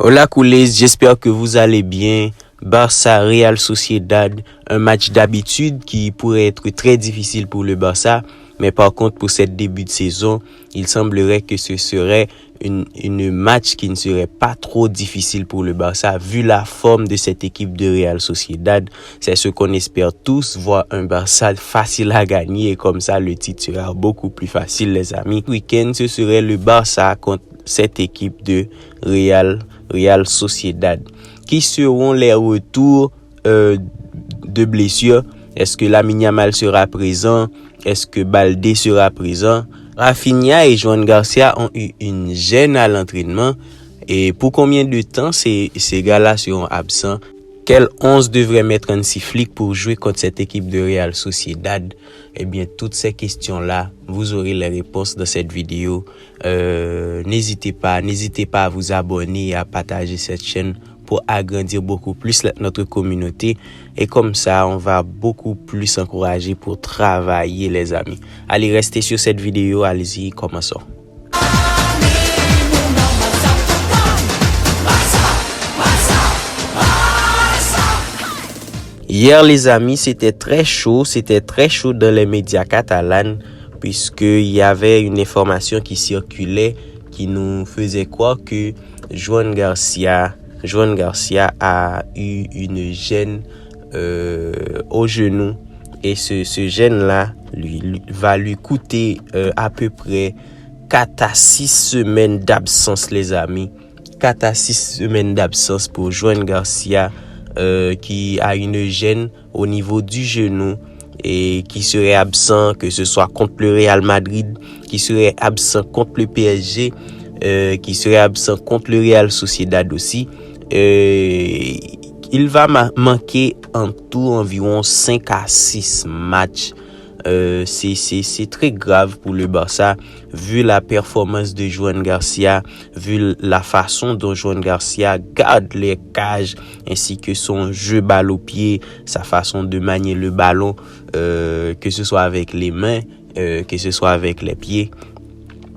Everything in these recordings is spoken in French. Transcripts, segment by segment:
Hola coulés, j'espère que vous allez bien. Barça Real Sociedad, un match d'habitude qui pourrait être très difficile pour le Barça, mais par contre pour cette début de saison, il semblerait que ce serait une match qui ne serait pas trop difficile pour le Barça vu la forme de cette équipe de Real Sociedad. C'est ce qu'on espère tous, voir un Barça facile à gagner et comme ça le titre sera beaucoup plus facile les amis. Le week-end, ce serait le Barça contre cette équipe de Real Sociedad. Qui seront les retours de blessures? Est-ce que Lamine Yamal sera présent? Est-ce que Baldé sera présent? Rafinha et Joan Garcia ont eu une gêne à l'entraînement. Et pour combien de temps ces gars-là seront absents? Quel 11 devrait mettre Hansi Flick pour jouer contre cette équipe de Real Sociedad? Eh bien, toutes ces questions-là, vous aurez les réponses dans cette vidéo. N'hésitez pas à vous abonner et à partager cette chaîne pour agrandir beaucoup plus notre communauté. Et comme ça, on va beaucoup plus s'encourager pour travailler, les amis. Allez, restez sur cette vidéo. Allez-y, commençons. Hier, les amis, c'était très chaud dans les médias catalans, puisqu'il y avait une information qui circulait, qui nous faisait croire que Joan Garcia a eu une gêne au genou. Et ce gêne-là va lui coûter à peu près 4 à 6 semaines d'absence, les amis. 4 à 6 semaines d'absence pour Joan Garcia, qui a une gêne au niveau du genou et qui serait absent, que ce soit contre le Real Madrid, qui serait absent contre le PSG, qui serait absent contre le Real Sociedad aussi. Il va manquer en tout environ 5 à 6 matchs. C'est très grave pour le Barça, vu la performance de Joan Garcia, vu la façon dont Joan Garcia garde les cages, ainsi que son jeu balle au pied, sa façon de manier le ballon, que ce soit avec les mains, que ce soit avec les pieds.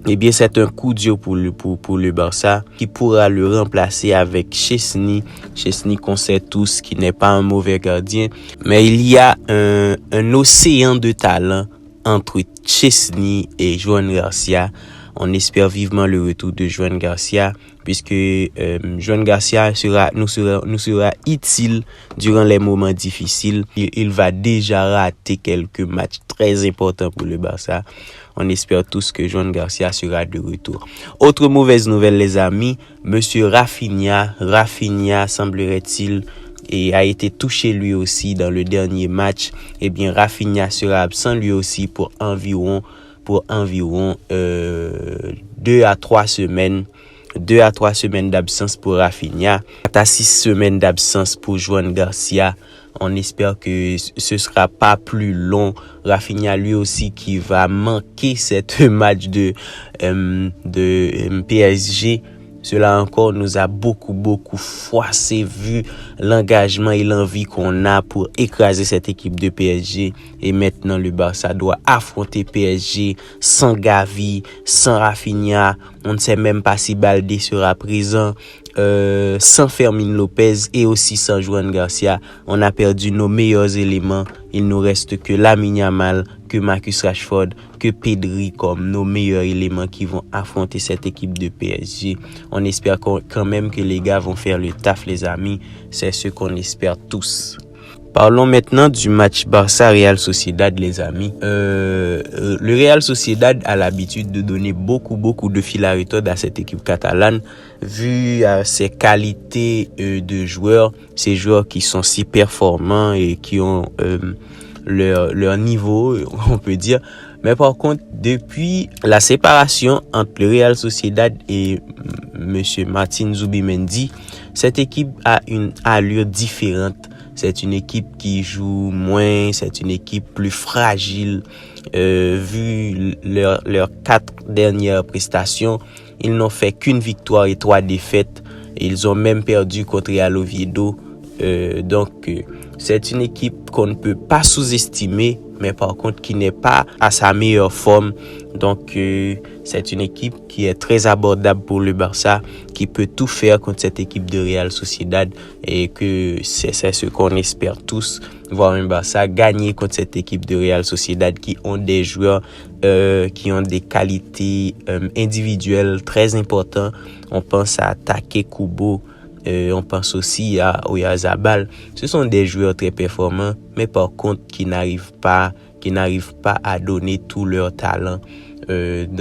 Eh bien, c'est un coup dur pour le Barça, qui pourra le remplacer avec Szczesny. Szczesny qu'on sait tous qui n'est pas un mauvais gardien, mais il y a un océan de talent entre Szczesny et Joan Garcia. On espère vivement le retour de Joan Garcia, puisque Joan Garcia nous sera utile durant les moments difficiles. Il va déjà rater quelques matchs très importants pour le Barça. On espère tous que Joan Garcia sera de retour. Autre mauvaise nouvelle, les amis, monsieur Rafinha semblerait-il, et a été touché lui aussi dans le dernier match. Eh bien, Rafinha sera absent lui aussi pour environ 2 à 3 semaines. 2 à 3 semaines d'absence pour Rafinha, 4 à 6 semaines d'absence pour Joan Garcia. On espère que ce sera pas plus long. Rafinha lui aussi qui va manquer cette match de PSG. Cela encore nous a beaucoup froissé vu l'engagement et l'envie qu'on a pour écraser cette équipe de PSG. Et maintenant le Barça doit affronter PSG sans Gavi, sans Rafinha. On ne sait même pas si Baldé sera présent, sans Fermin Lopez et aussi sans Joan Garcia. On a perdu nos meilleurs éléments. Il nous reste que Lamine Yamal, que Marcus Rashford, que Pedri comme nos meilleurs éléments qui vont affronter cette équipe de PSG. On espère quand même que les gars vont faire le taf, les amis. C'est ce qu'on espère tous. Parlons maintenant du match Barça-Real Sociedad, les amis. Le Real Sociedad a l'habitude de donner beaucoup de fil à retordre à cette équipe catalane, vu ses qualités de joueurs, ces joueurs qui sont si performants et qui ont leur niveau, on peut dire. Mais par contre, depuis la séparation entre le Real Sociedad et monsieur Martin Zubimendi, cette équipe a une allure différente. C'est une équipe qui joue moins, c'est une équipe plus fragile. Vu leurs 4 dernières prestations, ils n'ont fait qu'une victoire et 3 défaites. Ils ont même perdu contre Real Oviedo. Donc, c'est une équipe qu'on ne peut pas sous-estimer, mais par contre qui n'est pas à sa meilleure forme. Donc c'est une équipe qui est très abordable pour le Barça, qui peut tout faire contre cette équipe de Real Sociedad, et que c'est ce qu'on espère tous, voir un Barça gagner contre cette équipe de Real Sociedad qui ont des joueurs qui ont des qualités individuelles très importantes. On pense à Take Kubo, on pense aussi à Oyarzabal. Ce sont des joueurs très performants, mais par contre qui n'arrivent pas à donner tout leur talent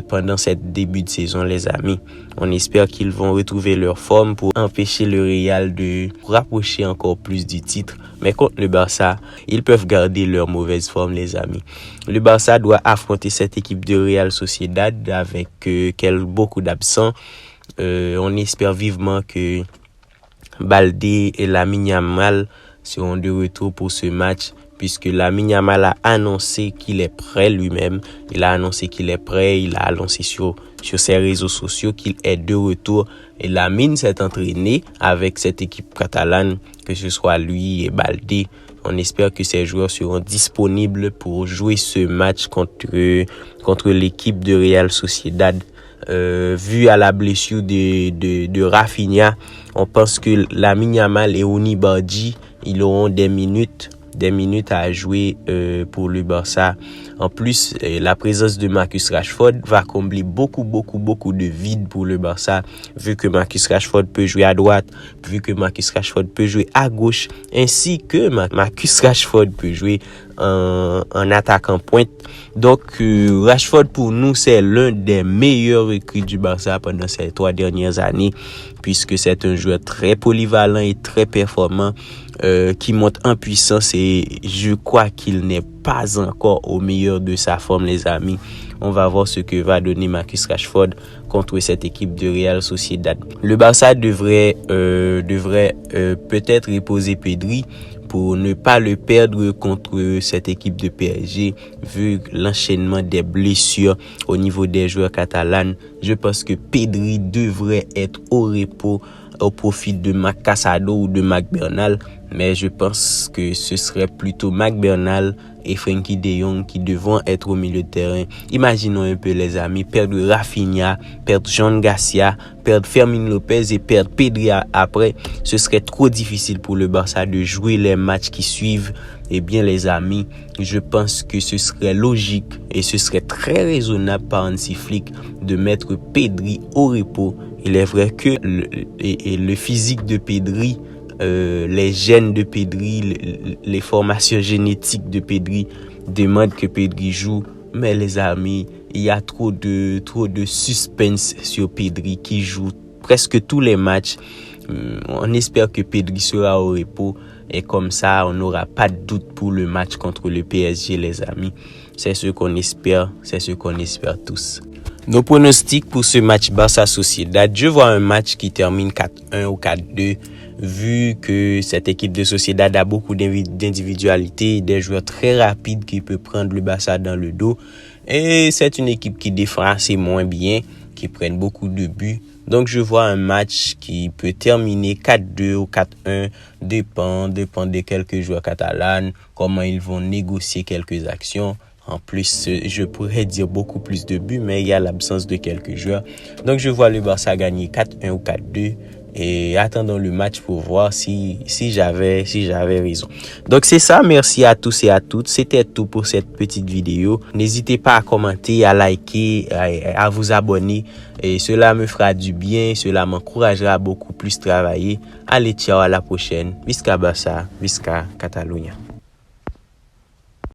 pendant cette début de saison, les amis. On espère qu'ils vont retrouver leur forme pour empêcher le Real de rapprocher encore plus du titre. Mais contre le Barça, ils peuvent garder leur mauvaise forme, les amis. Le Barça doit affronter cette équipe de Real Sociedad avec beaucoup d'absents. On espère vivement que Baldé et Lamine Yamal seront de retour pour ce match, puisque Lamine Yamal a annoncé qu'il est prêt lui-même. Il a annoncé qu'il est prêt, il a annoncé sur ses réseaux sociaux qu'il est de retour. Et Lamine s'est entraîné avec cette équipe catalane, que ce soit lui et Baldé. On espère que ces joueurs seront disponibles pour jouer ce match contre l'équipe de Real Sociedad. Vu à la blessure de Rafinha, on pense que Lamine Yamal et Oni Badji, ils auront des minutes à jouer pour le Barça. En plus, la présence de Marcus Rashford va combler beaucoup de vide pour le Barça, vu que Marcus Rashford peut jouer à droite, vu que Marcus Rashford peut jouer à gauche, ainsi que Marcus Rashford peut jouer en attaquant pointe. Donc Rashford pour nous c'est l'un des meilleurs recrues du Barça pendant ces 3 dernières années, puisque c'est un joueur très polyvalent et très performant, qui monte en puissance, et je crois qu'il n'est pas encore au meilleur de sa forme, les amis. On va voir ce que va donner Marcus Rashford contre cette équipe de Real Sociedad. Le Barça devrait peut-être reposer Pedri pour ne pas le perdre contre cette équipe de PSG, vu l'enchaînement des blessures au niveau des joueurs catalans. Je pense que Pedri devrait être au repos au profit de Marc Casado ou de Marc Bernal, mais je pense que ce serait plutôt Marc Bernal et Frenkie de Jong qui devront être au milieu de terrain. Imaginons un peu, les amis, perdre Rafinha, perdre Jean Garcia, perdre Fermin Lopez et perdre Pedri après. Ce serait trop difficile pour le Barça de jouer les matchs qui suivent. Eh bien, les amis, je pense que ce serait logique et ce serait très raisonnable par Hansi Flick de mettre Pedri au repos. Il est vrai que le physique de Pedri, les gènes de Pedri, les formations génétiques de Pedri demandent que Pedri joue. Mais les amis, il y a trop de suspense sur Pedri qui joue presque tous les matchs. On espère que Pedri sera au repos. Et comme ça, on n'aura pas de doute pour le match contre le PSG, les amis. C'est ce qu'on espère tous. Nos pronostics pour ce match Barça-Sociedad, je vois un match qui termine 4-1 ou 4-2, vu que cette équipe de Sociedad a beaucoup d'individualité, des joueurs très rapides qui peuvent prendre le Barça dans le dos. Et c'est une équipe qui défend assez moins bien, qui prennent beaucoup de buts. Donc je vois un match qui peut terminer 4-2 ou 4-1, dépend de quelques joueurs catalans, comment ils vont négocier quelques actions. En plus, je pourrais dire beaucoup plus de buts, mais il y a l'absence de quelques joueurs. Donc je vois le Barça gagner 4-1 ou 4-2. Et attendons le match pour voir si j'avais raison. Donc c'est ça, merci à tous et à toutes. C'était tout pour cette petite vidéo. N'hésitez pas à commenter, à liker, à vous abonner. Et cela me fera du bien, cela m'encouragera à beaucoup plus travailler. Allez, ciao, à la prochaine. Visca Barça, Visca Catalunya.